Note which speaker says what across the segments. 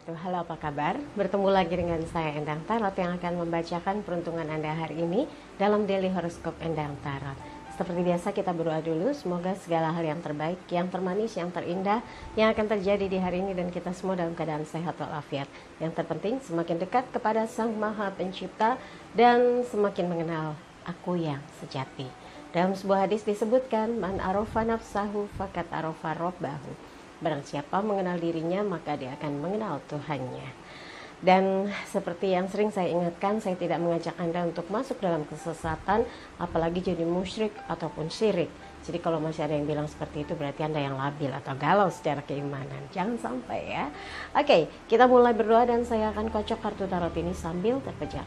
Speaker 1: wabarakatuh. Halo, apa kabar? Bertemu lagi dengan saya Endang Tarot yang akan membacakan peruntungan Anda hari ini dalam Daily Horoscope Endang Tarot. Seperti biasa kita berdoa dulu, semoga segala hal yang terbaik, yang termanis, yang terindah yang akan terjadi di hari ini dan kita semua dalam keadaan sehat walafiat. Yang terpenting semakin dekat kepada Sang Maha Pencipta dan semakin mengenal Aku yang sejati. Dalam sebuah hadis disebutkan, Man arofa nafsahu fakat arofa robbahu. Barang siapa mengenal dirinya, maka dia akan mengenal Tuhannya. Dan seperti yang sering saya ingatkan, saya tidak mengajak Anda untuk masuk dalam kesesatan, apalagi jadi musyrik ataupun syirik. Jadi kalau masih ada yang bilang seperti itu, berarti Anda yang labil atau galau secara keimanan. Jangan sampai ya. Oke, kita mulai berdoa dan saya akan kocok kartu tarot ini sambil terpejam.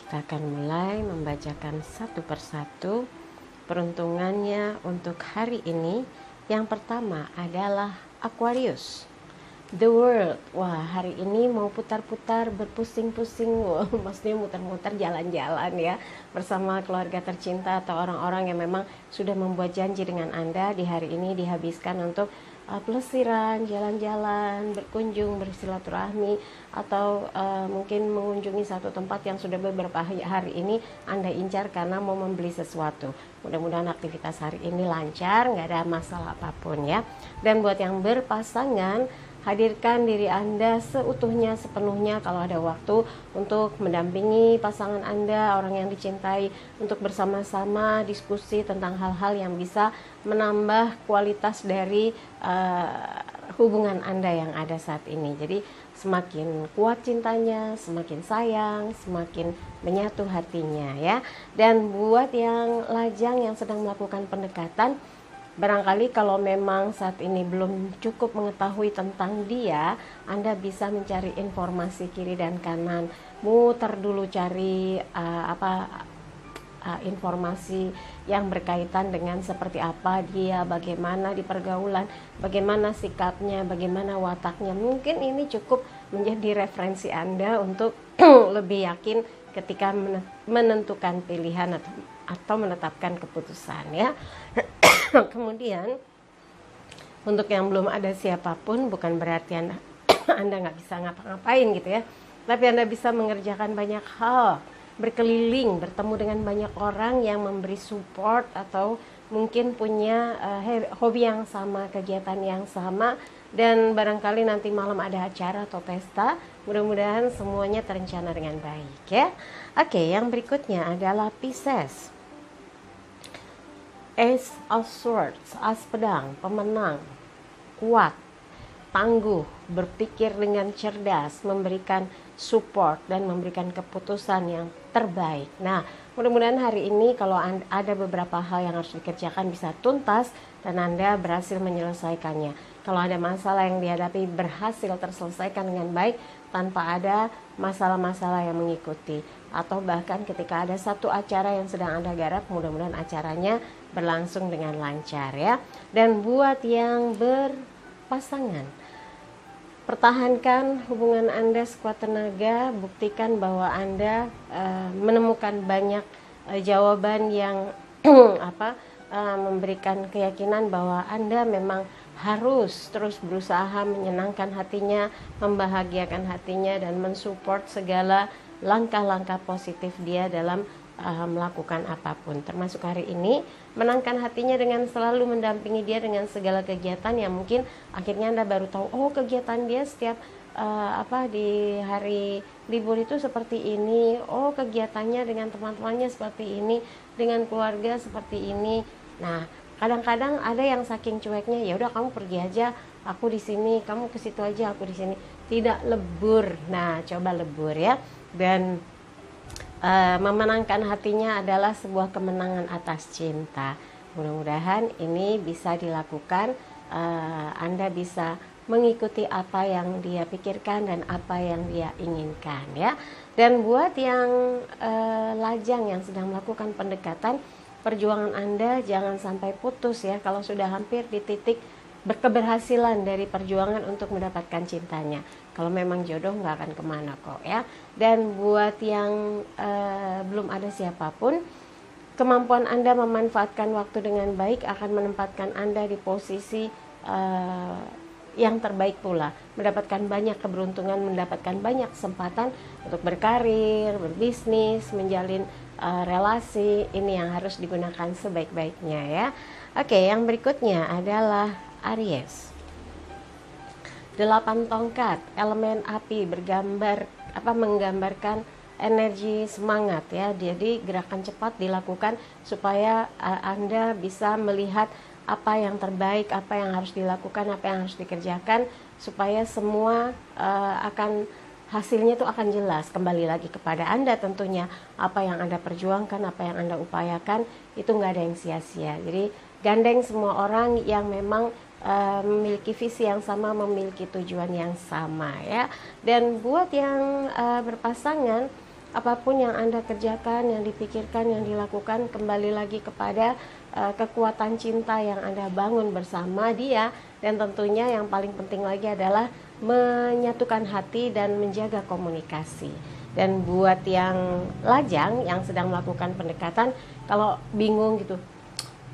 Speaker 1: Kita akan mulai membacakan satu persatu peruntungannya untuk hari ini. Yang pertama adalah Aquarius, The World. Wah, hari ini mau putar-putar, berpusing-pusing, maksudnya muter-muter jalan-jalan ya, bersama keluarga tercinta atau orang-orang yang memang sudah membuat janji dengan Anda. Di hari ini dihabiskan untuk pelesiran, jalan-jalan, berkunjung, bersilaturahmi, atau mungkin mengunjungi satu tempat yang sudah beberapa hari ini Anda incar karena mau membeli sesuatu. Mudah-mudahan aktivitas hari ini lancar, nggak ada masalah apapun ya. Dan buat yang berpasangan, hadirkan diri Anda seutuhnya, sepenuhnya kalau ada waktu untuk mendampingi pasangan Anda, orang yang dicintai, untuk bersama-sama diskusi tentang hal-hal yang bisa menambah kualitas dari hubungan Anda yang ada saat ini. Jadi semakin kuat cintanya, semakin sayang, semakin menyatu hatinya ya. Dan buat yang lajang yang sedang melakukan pendekatan, barangkali kalau memang saat ini belum cukup mengetahui tentang dia, Anda bisa mencari informasi kiri dan kanan, muter dulu cari informasi yang berkaitan dengan seperti apa dia, bagaimana di pergaulan, bagaimana sikapnya, bagaimana wataknya. Mungkin ini cukup menjadi referensi Anda untuk lebih yakin ketika menentukan pilihan atau menetapkan keputusan ya. Kemudian untuk yang belum ada siapapun, bukan berarti Anda nggak bisa ngapa-ngapain gitu ya, tapi Anda bisa mengerjakan banyak hal, berkeliling, bertemu dengan banyak orang yang memberi support atau mungkin punya hobi yang sama, kegiatan yang sama, dan barangkali nanti malam ada acara atau pesta. Mudah-mudahan semuanya terencana dengan baik ya. Oke, yang berikutnya adalah Pisces, Ace of Swords, as pedang, pemenang, kuat, tangguh, berpikir dengan cerdas, memberikan support dan memberikan keputusan yang terbaik. Nah, mudah-mudahan hari ini kalau ada beberapa hal yang harus dikerjakan bisa tuntas dan Anda berhasil menyelesaikannya. Kalau ada masalah yang dihadapi berhasil terselesaikan dengan baik tanpa ada masalah-masalah yang mengikuti. Atau bahkan ketika ada satu acara yang sedang Anda garap, mudah-mudahan acaranya berlangsung dengan lancar ya. Dan buat yang berpasangan, pertahankan hubungan Anda sekuat tenaga, buktikan bahwa Anda menemukan banyak jawaban yang memberikan keyakinan bahwa Anda memang harus terus berusaha menyenangkan hatinya, membahagiakan hatinya, dan mensupport segala langkah-langkah positif dia dalam melakukan apapun. Termasuk hari ini, menangkan hatinya dengan selalu mendampingi dia dengan segala kegiatan yang mungkin akhirnya Anda baru tahu, oh kegiatan dia setiap di hari libur itu seperti ini, oh kegiatannya dengan teman-temannya seperti ini, dengan keluarga seperti ini. Nah, kadang-kadang ada yang saking cueknya, ya udah kamu pergi aja, aku di sini, kamu ke situ aja, aku di sini. Tidak lebur. Nah, coba lebur ya. Dan memenangkan hatinya adalah sebuah kemenangan atas cinta. Mudah-mudahan ini bisa dilakukan, Anda bisa mengikuti apa yang dia pikirkan dan apa yang dia inginkan ya. Dan buat yang lajang yang sedang melakukan pendekatan, perjuangan Anda jangan sampai putus ya. Kalau sudah hampir di titik berkeberhasilan dari perjuangan untuk mendapatkan cintanya, kalau memang jodoh nggak akan kemana kok ya. Dan buat yang belum ada siapapun, kemampuan Anda memanfaatkan waktu dengan baik akan menempatkan Anda di posisi yang terbaik pula, mendapatkan banyak keberuntungan, mendapatkan banyak kesempatan untuk berkarir, berbisnis, menjalin relasi. Ini yang harus digunakan sebaik-baiknya ya. Oke, yang berikutnya adalah Aries. 8 tongkat, elemen api, menggambarkan energi semangat ya. Jadi gerakan cepat dilakukan supaya Anda bisa melihat apa yang terbaik, apa yang harus dilakukan, apa yang harus dikerjakan, supaya semua hasilnya itu akan jelas. Kembali lagi kepada Anda tentunya, apa yang Anda perjuangkan, apa yang Anda upayakan, itu nggak ada yang sia-sia. Jadi gandeng semua orang yang memang memiliki visi yang sama, memiliki tujuan yang sama ya. Dan buat yang berpasangan, apapun yang Anda kerjakan, yang dipikirkan, yang dilakukan, kembali lagi kepada kekuatan cinta yang Anda bangun bersama dia. Dan tentunya yang paling penting lagi adalah menyatukan hati dan menjaga komunikasi. Dan buat yang lajang, yang sedang melakukan pendekatan, kalau bingung gitu,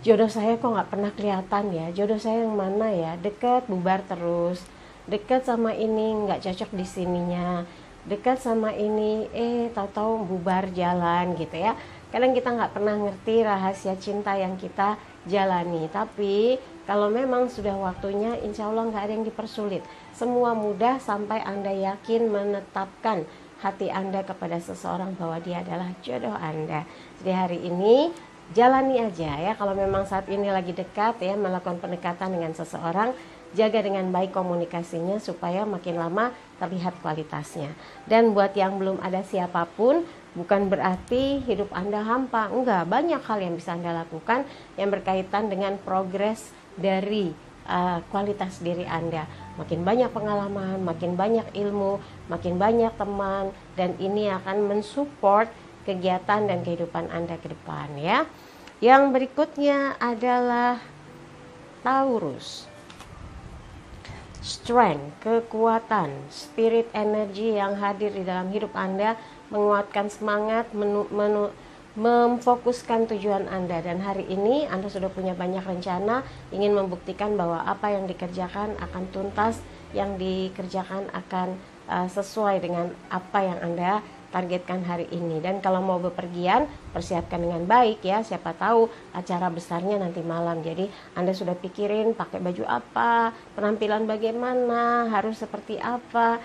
Speaker 1: jodoh saya kok nggak pernah kelihatan ya, jodoh saya yang mana ya, dekat bubar terus, dekat sama ini nggak cocok di sininya, dekat sama ini tahu-tahu bubar jalan gitu ya. Kadang kita nggak pernah ngerti rahasia cinta yang kita jalani. Tapi kalau memang sudah waktunya, insya Allah nggak ada yang dipersulit, semua mudah sampai Anda yakin menetapkan hati Anda kepada seseorang bahwa dia adalah jodoh Anda. Jadi hari ini jalani aja ya. Kalau memang saat ini lagi dekat ya, melakukan pendekatan dengan seseorang, jaga dengan baik komunikasinya supaya makin lama terlihat kualitasnya. Dan buat yang belum ada siapapun, bukan berarti hidup Anda hampa. Enggak, banyak hal yang bisa Anda lakukan yang berkaitan dengan progres dari kualitas diri Anda. Makin banyak pengalaman, makin banyak ilmu, makin banyak teman, dan ini akan mensupport kegiatan dan kehidupan Anda ke depan ya. Yang berikutnya adalah Taurus. Strength, kekuatan, spirit energi yang hadir di dalam hidup Anda, menguatkan semangat, memfokuskan tujuan Anda. Dan hari ini Anda sudah punya banyak rencana, ingin membuktikan bahwa apa yang dikerjakan akan tuntas, yang dikerjakan akan sesuai dengan apa yang Anda targetkan hari ini. Dan kalau mau bepergian, persiapkan dengan baik ya. Siapa tahu acara besarnya nanti malam, jadi Anda sudah pikirin pakai baju apa, penampilan bagaimana, harus seperti apa.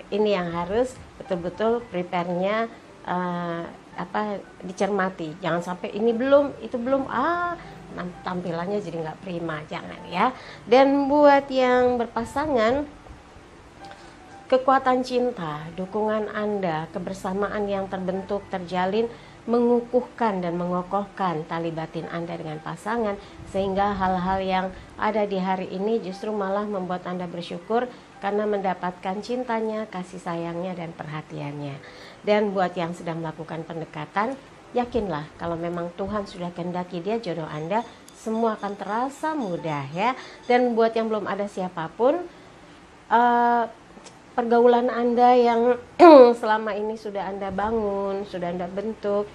Speaker 1: Ini yang harus betul-betul prepare-nya dicermati. Jangan sampai ini belum, itu belum, tampilannya jadi nggak prima, jangan ya. Dan buat yang berpasangan, kekuatan cinta, dukungan Anda, kebersamaan yang terbentuk, terjalin, mengukuhkan dan mengokohkan tali batin Anda dengan pasangan, sehingga hal-hal yang ada di hari ini justru malah membuat Anda bersyukur karena mendapatkan cintanya, kasih sayangnya, dan perhatiannya. Dan buat yang sedang melakukan pendekatan, yakinlah kalau memang Tuhan sudah kehendaki dia jodoh Anda, semua akan terasa mudah ya. Dan buat yang belum ada siapapun, pergaulan Anda yang selama ini sudah Anda bangun, sudah Anda bentuk,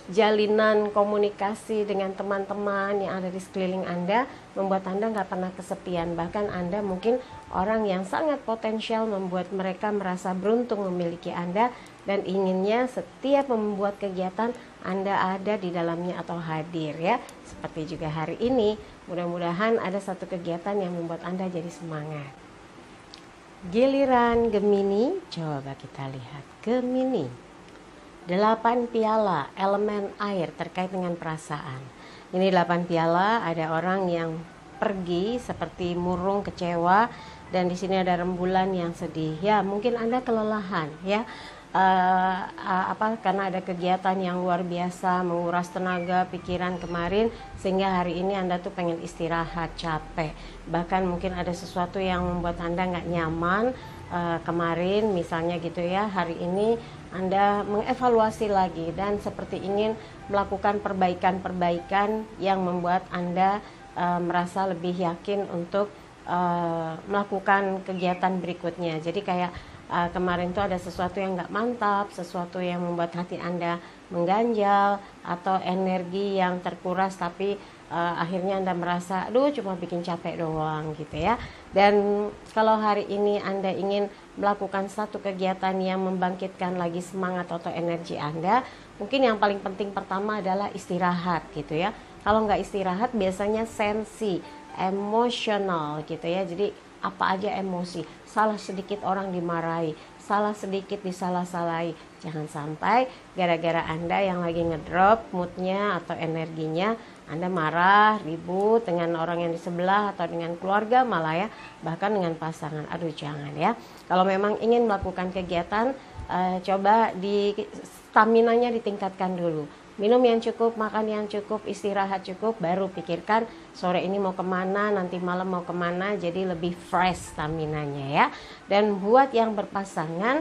Speaker 1: jalinan komunikasi dengan teman-teman yang ada di sekeliling Anda, membuat Anda nggak pernah kesepian. Bahkan Anda mungkin orang yang sangat potensial, membuat mereka merasa beruntung memiliki Anda dan inginnya setiap membuat kegiatan Anda ada di dalamnya atau hadir ya. Seperti juga hari ini, mudah-mudahan ada satu kegiatan yang membuat Anda jadi semangat. Giliran Gemini, coba kita lihat Gemini. 8 piala, elemen air terkait dengan perasaan. Ini 8 piala, ada orang yang pergi seperti murung, kecewa, dan di sini ada rembulan yang sedih. Ya, mungkin Anda kelelahan ya. Karena ada kegiatan yang luar biasa menguras tenaga pikiran kemarin, sehingga hari ini Anda tuh pengen istirahat, capek, bahkan mungkin ada sesuatu yang membuat Anda nggak nyaman kemarin misalnya gitu ya. Hari ini Anda mengevaluasi lagi dan seperti ingin melakukan perbaikan-perbaikan yang membuat Anda merasa lebih yakin untuk melakukan kegiatan berikutnya. Jadi kayak kemarin tuh ada sesuatu yang nggak mantap, sesuatu yang membuat hati Anda mengganjal, atau energi yang terkuras tapi akhirnya Anda merasa aduh cuma bikin capek doang gitu ya. Dan kalau hari ini Anda ingin melakukan satu kegiatan yang membangkitkan lagi semangat atau energi Anda, mungkin yang paling penting pertama adalah istirahat gitu ya. Kalau nggak istirahat biasanya sensi, emosional gitu ya. Jadi apa aja emosi, salah sedikit orang dimarahi, salah sedikit disalah-salahi. Jangan sampai gara-gara Anda yang lagi ngedrop moodnya atau energinya, Anda marah, ribut dengan orang yang di sebelah atau dengan keluarga malah ya, bahkan dengan pasangan. Aduh jangan ya. Kalau memang ingin melakukan kegiatan, coba di staminanya ditingkatkan dulu. Minum yang cukup, makan yang cukup, istirahat cukup, baru pikirkan sore ini mau kemana, nanti malam mau kemana, jadi lebih fresh staminanya ya. Dan buat yang berpasangan,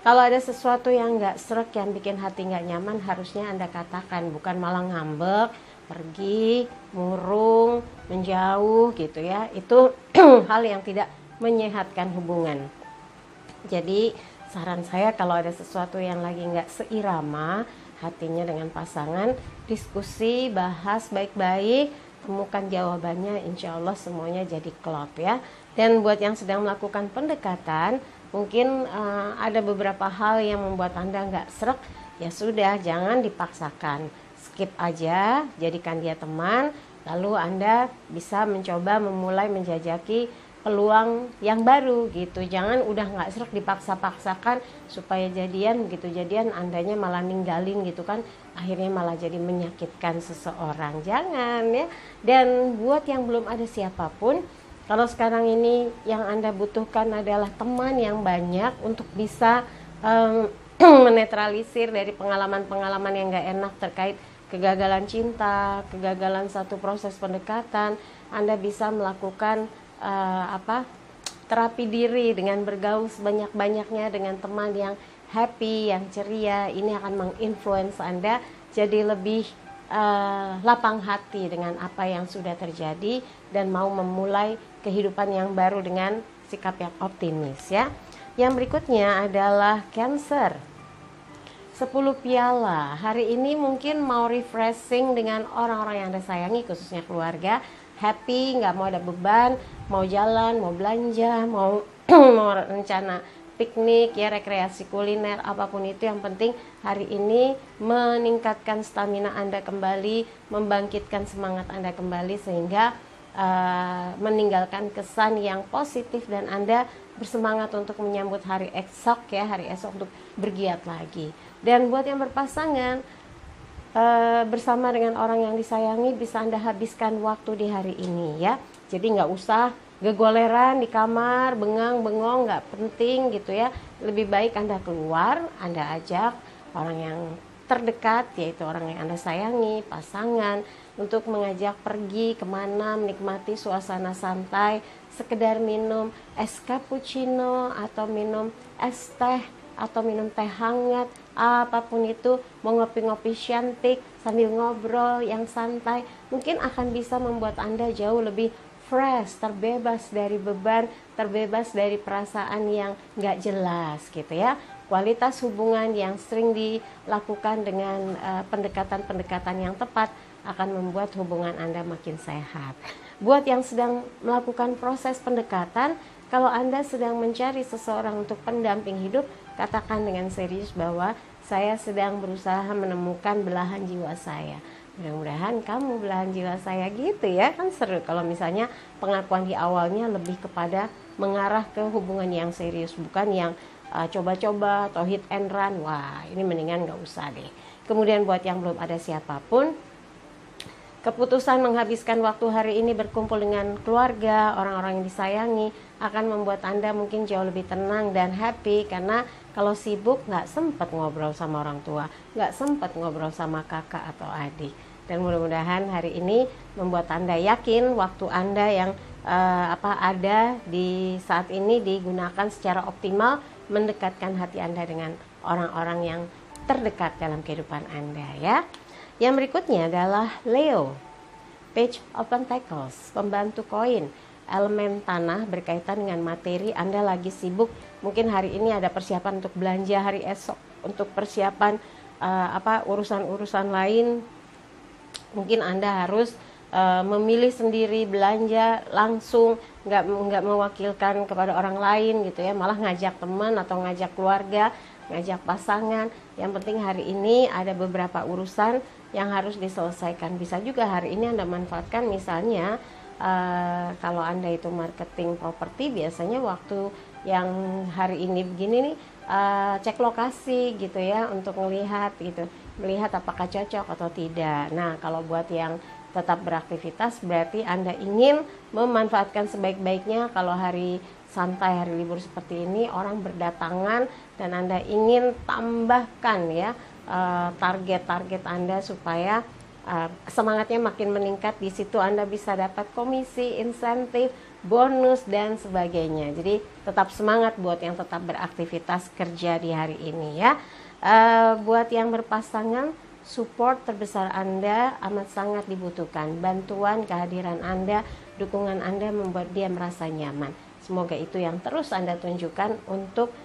Speaker 1: kalau ada sesuatu yang nggak srek, yang bikin hati nggak nyaman, harusnya Anda katakan, bukan malah ngambek, pergi, murung, menjauh gitu ya. Itu hal yang tidak menyehatkan hubungan. Jadi saran saya kalau ada sesuatu yang lagi nggak seirama hatinya dengan pasangan, diskusi, bahas baik-baik, temukan jawabannya, insya Allah semuanya jadi klop ya. Dan buat yang sedang melakukan pendekatan, mungkin ada beberapa hal yang membuat Anda nggak srek, ya sudah, jangan dipaksakan, skip aja, jadikan dia teman, lalu Anda bisa mencoba memulai menjajaki peluang yang baru gitu. Jangan udah nggak srek dipaksa-paksakan supaya jadian, begitu jadian Andanya malah ninggalin gitu kan, akhirnya malah jadi menyakitkan seseorang. Jangan ya. Dan buat yang belum ada siapapun, kalau sekarang ini yang Anda butuhkan adalah teman yang banyak untuk bisa menetralisir dari pengalaman-pengalaman yang nggak enak terkait kegagalan cinta, kegagalan satu proses pendekatan. Anda bisa melakukan terapi diri dengan bergaul sebanyak-banyaknya dengan teman yang happy, yang ceria. Ini akan menginfluence Anda jadi lebih lapang hati dengan apa yang sudah terjadi dan mau memulai kehidupan yang baru dengan sikap yang optimis ya. Yang berikutnya adalah Cancer. 10 piala. Hari ini mungkin mau refreshing dengan orang-orang yang Anda sayangi, khususnya keluarga. Happy, nggak mau ada beban, mau jalan, mau belanja, mau mau rencana piknik ya, rekreasi kuliner, apapun itu, yang penting hari ini meningkatkan stamina Anda kembali, membangkitkan semangat Anda kembali sehingga meninggalkan kesan yang positif dan Anda bersemangat untuk menyambut hari esok ya, hari esok untuk bergiat lagi. Dan buat yang berpasangan, bersama dengan orang yang disayangi bisa Anda habiskan waktu di hari ini ya. Jadi nggak usah gegoleran di kamar, bengang-bengong, nggak penting gitu ya. Lebih baik Anda keluar, Anda ajak orang yang terdekat, yaitu orang yang Anda sayangi, pasangan, untuk mengajak pergi kemana, menikmati suasana santai, sekedar minum es cappuccino atau minum es teh atau minum teh hangat, apapun itu, mau ngopi-ngopi cantik sambil ngobrol yang santai, mungkin akan bisa membuat Anda jauh lebih fresh, terbebas dari beban, terbebas dari perasaan yang gak jelas gitu ya. Kualitas hubungan yang sering dilakukan dengan pendekatan-pendekatan yang tepat akan membuat hubungan Anda makin sehat. Buat yang sedang melakukan proses pendekatan, kalau Anda sedang mencari seseorang untuk pendamping hidup, katakan dengan serius bahwa saya sedang berusaha menemukan belahan jiwa saya. Mudah-mudahan kamu belahan jiwa saya gitu ya. Kan seru kalau misalnya pengakuan di awalnya lebih kepada mengarah ke hubungan yang serius, bukan yang coba-coba atau hit and run. Wah, ini mendingan gak usah deh. Kemudian buat yang belum ada siapapun, keputusan menghabiskan waktu hari ini berkumpul dengan keluarga, orang-orang yang disayangi akan membuat Anda mungkin jauh lebih tenang dan happy, karena kalau sibuk nggak sempat ngobrol sama orang tua, nggak sempat ngobrol sama kakak atau adik. Dan mudah-mudahan hari ini membuat Anda yakin waktu Anda yang ada di saat ini digunakan secara optimal, mendekatkan hati Anda dengan orang-orang yang terdekat dalam kehidupan Anda ya. Yang berikutnya adalah Leo, Page of Pentacles, pembantu koin. elemen tanah berkaitan dengan materi. Anda lagi sibuk, mungkin hari ini ada persiapan untuk belanja hari esok, untuk persiapan urusan-urusan lain. Mungkin Anda harus memilih sendiri belanja langsung, nggak mewakilkan kepada orang lain gitu ya, malah ngajak teman atau ngajak keluarga, ngajak pasangan. Yang penting hari ini ada beberapa urusan yang harus diselesaikan. Bisa juga hari ini Anda manfaatkan, misalnya kalau Anda itu marketing properti, biasanya waktu yang hari ini begini nih, cek lokasi gitu ya, untuk melihat apakah cocok atau tidak. Nah, kalau buat yang tetap beraktivitas, berarti Anda ingin memanfaatkan sebaik-baiknya. Kalau hari santai, hari libur seperti ini, orang berdatangan dan Anda ingin tambahkan ya target-target Anda supaya semangatnya makin meningkat. Di situ Anda bisa dapat komisi, insentif, bonus dan sebagainya. Jadi tetap semangat buat yang tetap beraktivitas kerja di hari ini ya. Buat yang berpasangan, support terbesar Anda amat sangat dibutuhkan. Bantuan, kehadiran Anda, dukungan Anda membuat dia merasa nyaman. Semoga itu yang terus Anda tunjukkan untuk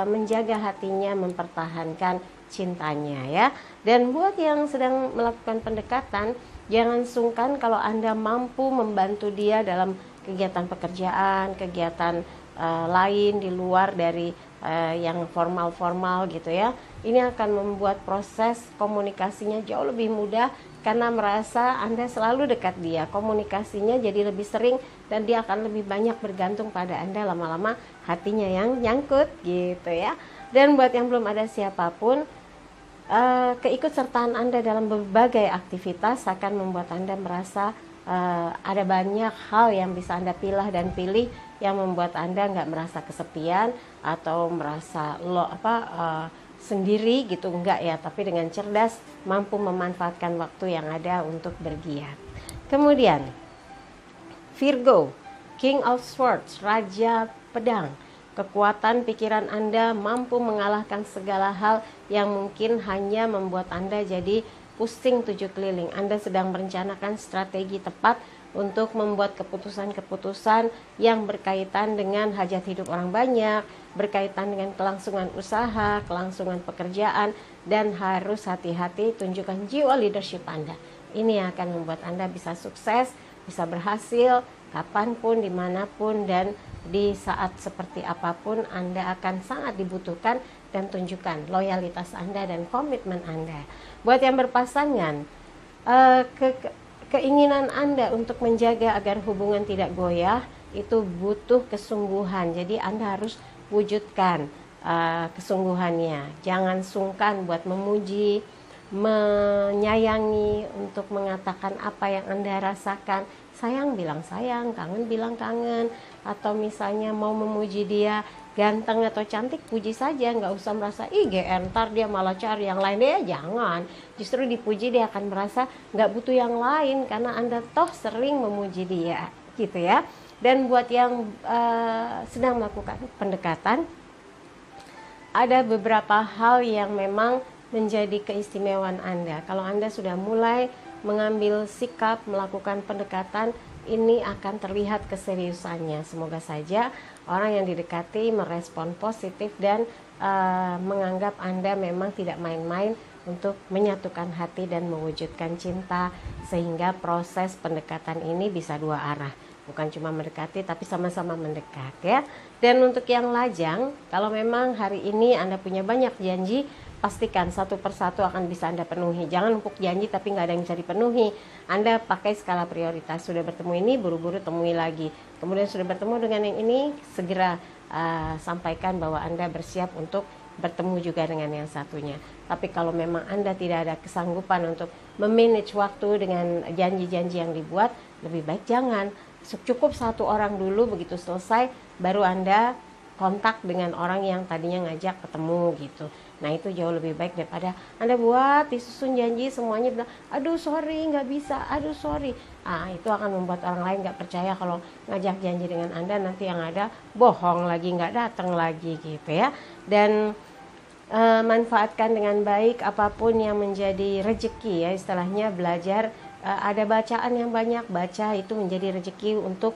Speaker 1: menjaga hatinya, mempertahankan cintanya ya. Dan buat yang sedang melakukan pendekatan, jangan sungkan kalau Anda mampu membantu dia dalam kegiatan pekerjaan, kegiatan lain di luar dari yang formal-formal gitu ya. Ini akan membuat proses komunikasinya jauh lebih mudah karena merasa Anda selalu dekat dia. Komunikasinya jadi lebih sering dan dia akan lebih banyak bergantung pada Anda, lama-lama hatinya yang nyangkut gitu ya. Dan buat yang belum ada siapapun, keikutsertaan Anda dalam berbagai aktivitas akan membuat Anda merasa ada banyak hal yang bisa Anda pilih dan pilih, yang membuat Anda nggak merasa kesepian atau merasa sendiri gitu, enggak ya, tapi dengan cerdas mampu memanfaatkan waktu yang ada untuk bergiat. Kemudian Virgo, King of Swords, Raja Pedang. Kekuatan pikiran Anda mampu mengalahkan segala hal yang mungkin hanya membuat Anda jadi pusing tujuh keliling. Anda sedang merencanakan strategi tepat untuk membuat keputusan-keputusan yang berkaitan dengan hajat hidup orang banyak, berkaitan dengan kelangsungan usaha, kelangsungan pekerjaan, dan harus hati-hati, tunjukkan jiwa leadership Anda. Ini yang akan membuat Anda bisa sukses, bisa berhasil, kapanpun, dimanapun, dan di saat seperti apapun Anda akan sangat dibutuhkan, dan tunjukkan loyalitas Anda dan komitmen Anda. Buat yang berpasangan, keinginan Anda untuk menjaga agar hubungan tidak goyah itu butuh kesungguhan. Jadi Anda harus wujudkan kesungguhannya. Jangan sungkan buat memuji, menyayangi, untuk mengatakan apa yang Anda rasakan. Sayang bilang sayang, kangen bilang kangen, atau misalnya mau memuji dia ganteng atau cantik, puji saja, nggak usah merasa GR, ntar dia malah cari yang lain. Ya jangan, justru dipuji dia akan merasa nggak butuh yang lain karena Anda toh sering memuji dia gitu ya. Dan buat yang sedang melakukan pendekatan, ada beberapa hal yang memang menjadi keistimewaan Anda. Kalau Anda sudah mulai mengambil sikap melakukan pendekatan, ini akan terlihat keseriusannya. Semoga saja orang yang didekati merespon positif dan menganggap Anda memang tidak main-main untuk menyatukan hati dan mewujudkan cinta, sehingga proses pendekatan ini bisa dua arah, bukan cuma mendekati tapi sama-sama mendekat ya. Dan untuk yang lajang, kalau memang hari ini Anda punya banyak janji, pastikan satu persatu akan bisa Anda penuhi. Jangan numpuk janji tapi nggak ada yang bisa dipenuhi. Anda pakai skala prioritas. Sudah bertemu ini, buru-buru temui lagi. Kemudian sudah bertemu dengan yang ini, segera sampaikan bahwa Anda bersiap untuk bertemu juga dengan yang satunya. Tapi kalau memang Anda tidak ada kesanggupan untuk memanage waktu dengan janji-janji yang dibuat, lebih baik jangan. Cukup satu orang dulu, begitu selesai baru Anda kontak dengan orang yang tadinya ngajak ketemu gitu. Nah itu jauh lebih baik daripada Anda buat disusun janji semuanya bilang aduh sorry nggak bisa, aduh sorry. Itu akan membuat orang lain nggak percaya kalau ngajak janji dengan Anda, nanti yang ada bohong lagi, nggak datang lagi gitu ya. Dan manfaatkan dengan baik apapun yang menjadi rezeki ya, istilahnya belajar. Ada bacaan yang banyak, baca itu menjadi rezeki untuk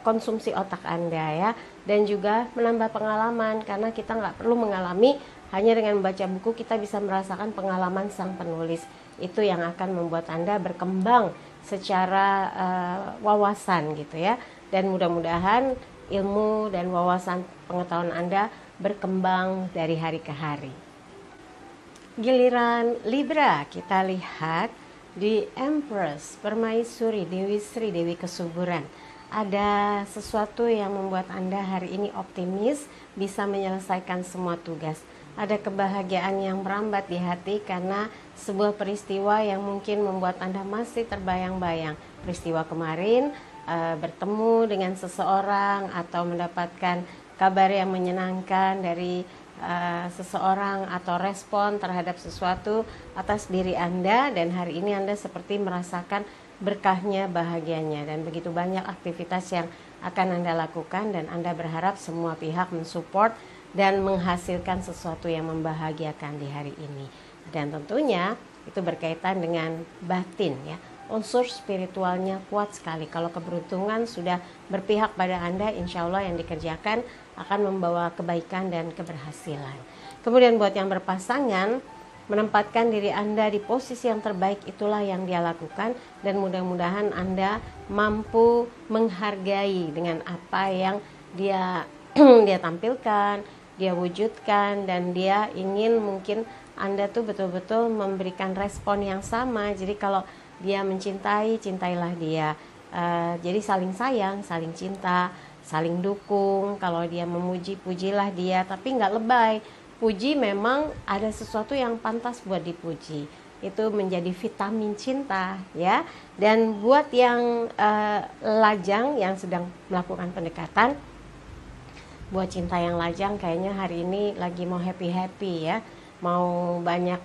Speaker 1: konsumsi otak Anda ya, dan juga menambah pengalaman, karena kita nggak perlu mengalami, hanya dengan membaca buku kita bisa merasakan pengalaman sang penulis. Itu yang akan membuat Anda berkembang secara wawasan gitu ya, dan mudah-mudahan ilmu dan wawasan pengetahuan Anda berkembang dari hari ke hari. Giliran Libra, kita lihat di Empress, Permaisuri, Dewi Sri, Dewi Kesuburan. Ada sesuatu yang membuat Anda hari ini optimis, bisa menyelesaikan semua tugas. Ada kebahagiaan yang merambat di hati karena sebuah peristiwa yang mungkin membuat Anda masih terbayang-bayang. Peristiwa kemarin, bertemu dengan seseorang atau mendapatkan kabar yang menyenangkan dari seseorang atau respon terhadap sesuatu atas diri Anda, dan hari ini Anda seperti merasakan berkahnya, bahagianya, dan begitu banyak aktivitas yang akan Anda lakukan, dan Anda berharap semua pihak mensupport dan menghasilkan sesuatu yang membahagiakan di hari ini. Dan tentunya itu berkaitan dengan batin ya. Unsur spiritualnya kuat sekali. Kalau keberuntungan sudah berpihak pada Anda, insya Allah yang dikerjakan akan membawa kebaikan dan keberhasilan. Kemudian buat yang berpasangan, menempatkan diri Anda di posisi yang terbaik, itulah yang dia lakukan, dan mudah-mudahan Anda mampu menghargai dengan apa yang dia tampilkan, dia wujudkan, dan dia ingin mungkin Anda tuh betul-betul memberikan respon yang sama. Jadi kalau dia mencintai, cintailah dia. Jadi saling sayang, saling cinta, saling dukung. Kalau dia memuji, pujilah dia, tapi nggak lebay. Puji memang ada sesuatu yang pantas buat dipuji. Itu menjadi vitamin cinta ya. Dan buat yang lajang yang sedang melakukan pendekatan, buat cinta yang lajang kayaknya hari ini lagi mau happy-happy ya. Mau banyak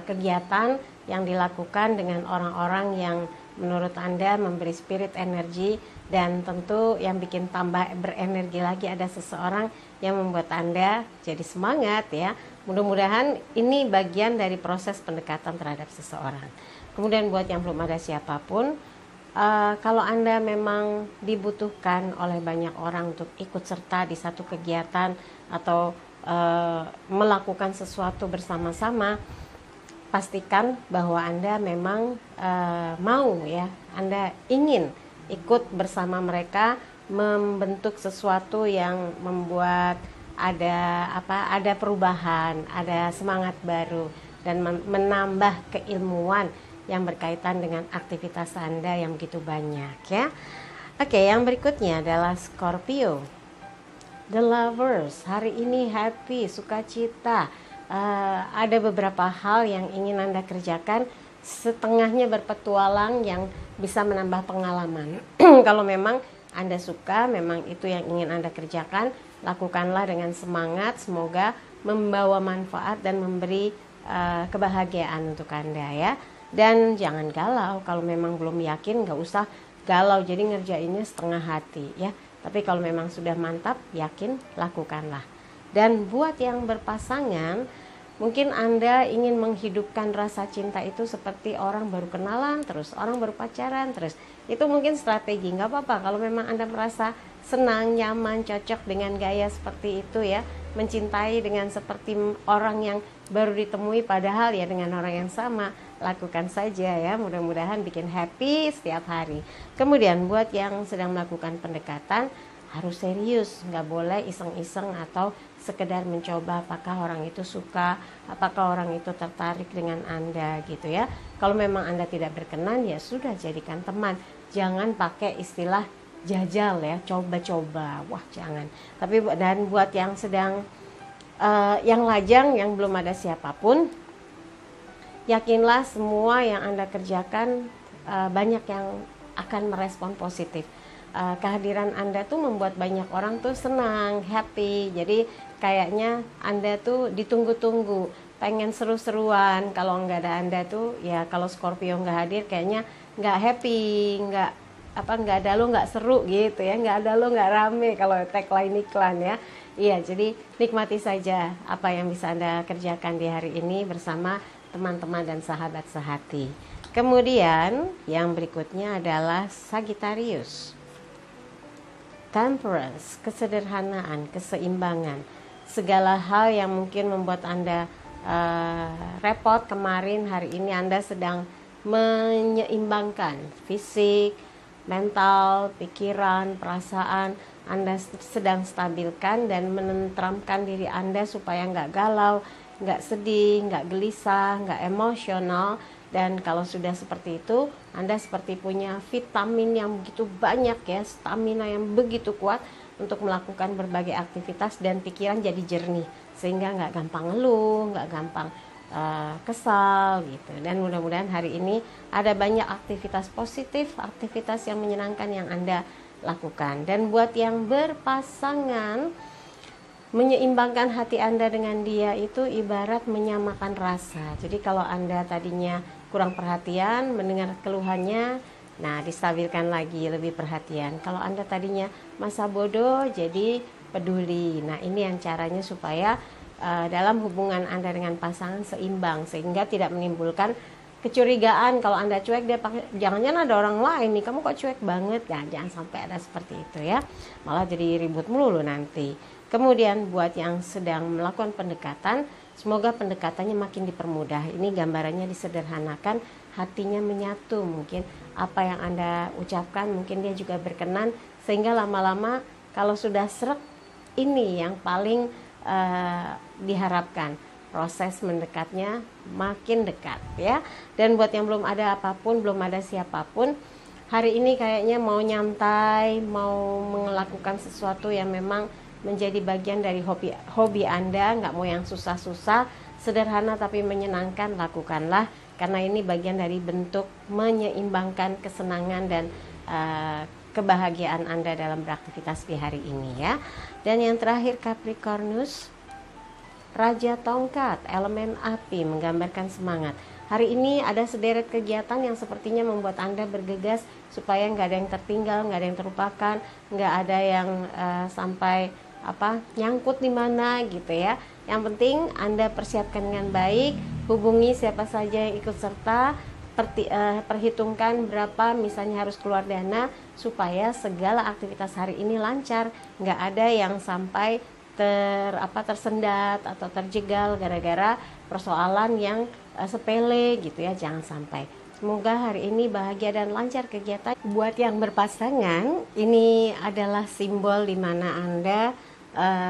Speaker 1: kegiatan yang dilakukan dengan orang-orang yang menurut Anda memberi spirit energi, dan tentu yang bikin tambah berenergi lagi ada seseorang yang membuat Anda jadi semangat ya. Mudah-mudahan ini bagian dari proses pendekatan terhadap seseorang. Kemudian buat yang belum ada siapapun, kalau Anda memang dibutuhkan oleh banyak orang untuk ikut serta di satu kegiatan atau melakukan sesuatu bersama-sama, pastikan bahwa Anda memang mau ya, Anda ingin ikut bersama mereka membentuk sesuatu yang membuat ada perubahan, ada semangat baru, dan menambah keilmuan yang berkaitan dengan aktivitas Anda yang begitu banyak ya. Oke, yang berikutnya adalah Scorpio, The Lovers. Hari ini happy, sukacita. Ada beberapa hal yang ingin Anda kerjakan, setengahnya berpetualang yang bisa menambah pengalaman. Kalau memang Anda suka, memang itu yang ingin Anda kerjakan, lakukanlah dengan semangat. Semoga membawa manfaat dan memberi kebahagiaan untuk Anda ya. Dan jangan galau, kalau memang belum yakin nggak usah galau jadi ngerjainnya setengah hati ya. Tapi kalau memang sudah mantap, yakin, lakukanlah. Dan buat yang berpasangan, mungkin Anda ingin menghidupkan rasa cinta itu seperti orang baru kenalan terus, orang baru pacaran terus. Itu mungkin strategi, nggak apa-apa kalau memang Anda merasa senang, nyaman, cocok dengan gaya seperti itu ya. Mencintai dengan seperti orang yang baru ditemui padahal ya dengan orang yang sama. Lakukan saja ya, mudah-mudahan bikin happy setiap hari. Kemudian buat yang sedang melakukan pendekatan, harus serius, nggak boleh iseng-iseng atau sekedar mencoba apakah orang itu suka, apakah orang itu tertarik dengan Anda gitu ya. Kalau memang Anda tidak berkenan, ya sudah, jadikan teman. Jangan pakai istilah jajal ya, coba-coba, wah jangan. Tapi dan buat yang sedang yang lajang, yang belum ada siapapun, yakinlah semua yang Anda kerjakan banyak yang akan merespon positif. Kehadiran Anda tuh membuat banyak orang tuh senang, happy. Jadi kayaknya Anda tuh ditunggu-tunggu, pengen seru-seruan. Kalau nggak ada Anda tuh ya, kalau Scorpio nggak hadir kayaknya nggak happy, nggak ada lo nggak seru gitu ya, nggak ada lo nggak rame kalau tagline iklan ya. Iya, jadi nikmati saja apa yang bisa Anda kerjakan di hari ini bersama teman-teman dan sahabat sehati. Kemudian yang berikutnya adalah Sagittarius. temperance, kesederhanaan, keseimbangan. Segala hal yang mungkin membuat Anda repot kemarin, hari ini Anda sedang menyeimbangkan fisik, mental, pikiran, perasaan. Anda sedang stabilkan dan menenteramkan diri Anda supaya nggak galau, nggak sedih, nggak gelisah, nggak emosional. Dan kalau sudah seperti itu, Anda seperti punya vitamin yang begitu banyak ya, stamina yang begitu kuat untuk melakukan berbagai aktivitas dan pikiran jadi jernih, sehingga nggak gampang ngeluh, nggak gampang kesal gitu. Dan mudah-mudahan hari ini ada banyak aktivitas positif, aktivitas yang menyenangkan yang Anda lakukan. Dan buat yang berpasangan, menyeimbangkan hati Anda dengan dia itu ibarat menyamakan rasa. Jadi kalau Anda tadinya kurang perhatian mendengar keluhannya, nah distabilkan lagi, lebih perhatian. Kalau Anda tadinya masa bodoh, jadi peduli. Nah ini yang caranya supaya dalam hubungan Anda dengan pasangan seimbang, sehingga tidak menimbulkan kecurigaan. Kalau Anda cuek, dia pakai, jangan-jangan ada orang lain nih, kamu kok cuek banget. Nah, jangan sampai ada seperti itu ya, malah jadi ribut melulu nanti. Kemudian buat yang sedang melakukan pendekatan, semoga pendekatannya makin dipermudah. Ini gambarannya disederhanakan, hatinya menyatu. Mungkin apa yang Anda ucapkan mungkin dia juga berkenan, sehingga lama-lama kalau sudah srek, ini yang paling diharapkan, proses mendekatnya makin dekat ya. Dan buat yang belum ada apapun, belum ada siapapun, hari ini kayaknya mau nyantai, mau melakukan sesuatu yang memang menjadi bagian dari hobi Anda, nggak mau yang susah-susah, sederhana tapi menyenangkan, lakukanlah, karena ini bagian dari bentuk menyeimbangkan kesenangan dan kebahagiaan Anda dalam beraktivitas di hari ini ya. Dan yang terakhir Capricornus, Raja Tongkat, elemen api, menggambarkan semangat. Hari ini ada sederet kegiatan yang sepertinya membuat Anda bergegas supaya nggak ada yang tertinggal, nggak ada yang terlupakan, nggak ada yang sampai nyangkut di mana gitu ya. Yang penting Anda persiapkan dengan baik, hubungi siapa saja yang ikut serta, perhitungkan berapa misalnya harus keluar dana supaya segala aktivitas hari ini lancar, nggak ada yang sampai tersendat atau terjegal gara-gara persoalan yang sepele gitu ya, jangan sampai. Semoga hari ini bahagia dan lancar kegiatan. Buat yang berpasangan, ini adalah simbol di mana Anda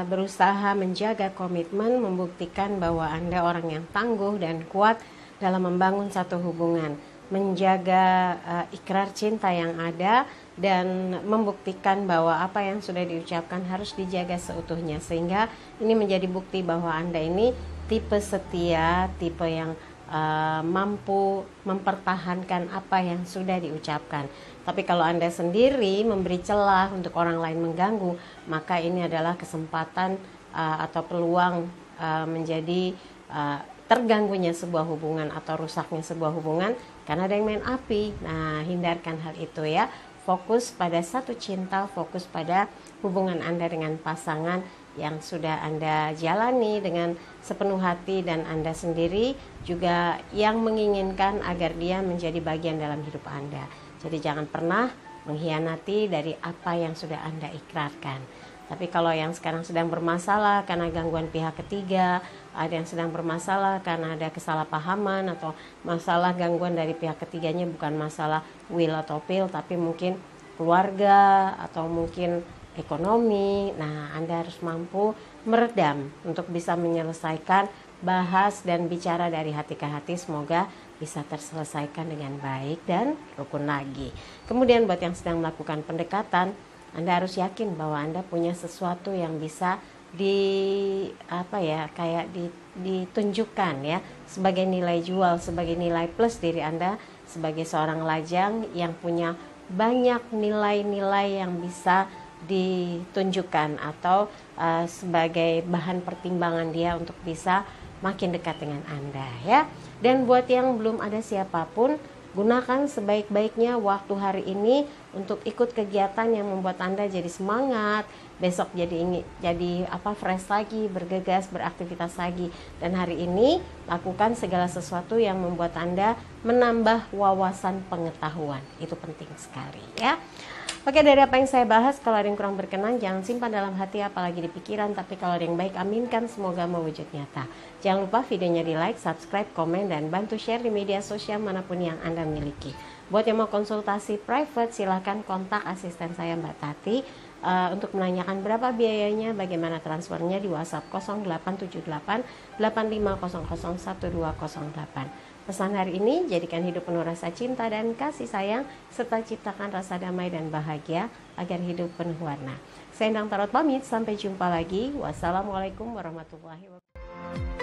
Speaker 1: berusaha menjaga komitmen, membuktikan bahwa Anda orang yang tangguh dan kuat dalam membangun satu hubungan, menjaga ikrar cinta yang ada, dan membuktikan bahwa apa yang sudah diucapkan harus dijaga seutuhnya, sehingga ini menjadi bukti bahwa Anda ini tipe setia, tipe yang mampu mempertahankan apa yang sudah diucapkan. Tapi kalau Anda sendiri memberi celah untuk orang lain mengganggu, maka ini adalah kesempatan atau peluang menjadi terganggunya sebuah hubungan atau rusaknya sebuah hubungan karena ada yang main api. Nah, hindarkan hal itu ya. Fokus pada satu cinta, fokus pada hubungan Anda dengan pasangan yang sudah Anda jalani dengan sepenuh hati, dan Anda sendiri juga yang menginginkan agar dia menjadi bagian dalam hidup Anda. Jadi jangan pernah mengkhianati dari apa yang sudah Anda ikrarkan. Tapi kalau yang sekarang sedang bermasalah karena gangguan pihak ketiga, ada yang sedang bermasalah karena ada kesalahpahaman atau masalah gangguan dari pihak ketiganya, bukan masalah will atau pill, tapi mungkin keluarga atau mungkin ekonomi. Nah, Anda harus mampu meredam untuk bisa menyelesaikan, bahas dan bicara dari hati ke hati. Semoga bisa terselesaikan dengan baik dan rukun lagi. Kemudian buat yang sedang melakukan pendekatan, Anda harus yakin bahwa Anda punya sesuatu yang bisa ditunjukkan ya, sebagai nilai jual, sebagai nilai plus diri Anda sebagai seorang lajang yang punya banyak nilai-nilai yang bisa ditunjukkan atau sebagai bahan pertimbangan dia untuk bisa makin dekat dengan Anda ya. Dan buat yang belum ada siapapun, gunakan sebaik-baiknya waktu hari ini untuk ikut kegiatan yang membuat Anda jadi semangat, besok jadi fresh lagi, bergegas, beraktivitas lagi. Dan hari ini lakukan segala sesuatu yang membuat Anda menambah wawasan pengetahuan. Itu penting sekali ya. Oke, dari apa yang saya bahas, kalau ada yang kurang berkenan, jangan simpan dalam hati apalagi di pikiran. Tapi kalau ada yang baik, aminkan, semoga mewujud nyata. Jangan lupa videonya di like, subscribe, komen, dan bantu share di media sosial manapun yang Anda miliki. Buat yang mau konsultasi private, silahkan kontak asisten saya Mbak Tati untuk menanyakan berapa biayanya, bagaimana transfernya di WhatsApp 0878 8500 1208. Pesan hari ini, jadikan hidup penuh rasa cinta dan kasih sayang, serta ciptakan rasa damai dan bahagia agar hidup penuh warna. Saya Endang Tarot pamit, sampai jumpa lagi. Wassalamualaikum warahmatullahi wabarakatuh.